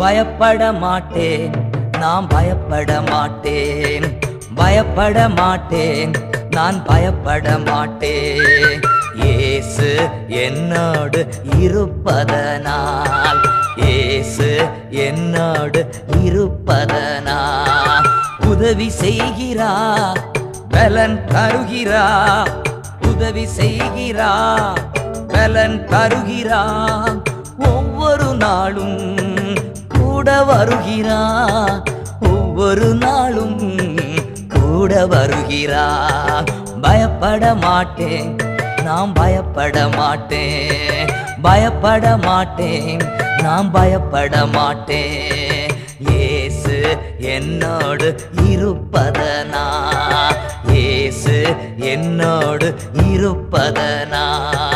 பயப்பட மாட்டேன், நான் பயப்பட மாட்டேன், பயப்பட மாட்டேன், நான் பயப்பட மாட்டேன். இயேசு என்னோடு இருப்பதனால், இயேசு என்னோடு இருப்பதனால் உதவி செய்கிறார், பலன் தருகிறார், உதவி செய்கிறார், பலன் தருகிறார். ஒவ்வொரு நாளும் கூட வருகிறார், ஒவ்வொரு நாளும் கூட வருகிறார். பயப்பட மாட்டேன், நான் பயப்பட மாட்டேன், பயப்பட மாட்டேன், நான் பயப்பட மாட்டேன். இயேசு என்னோடு இருப்பதனால், இயேசு என்னோடு இருப்பதனால்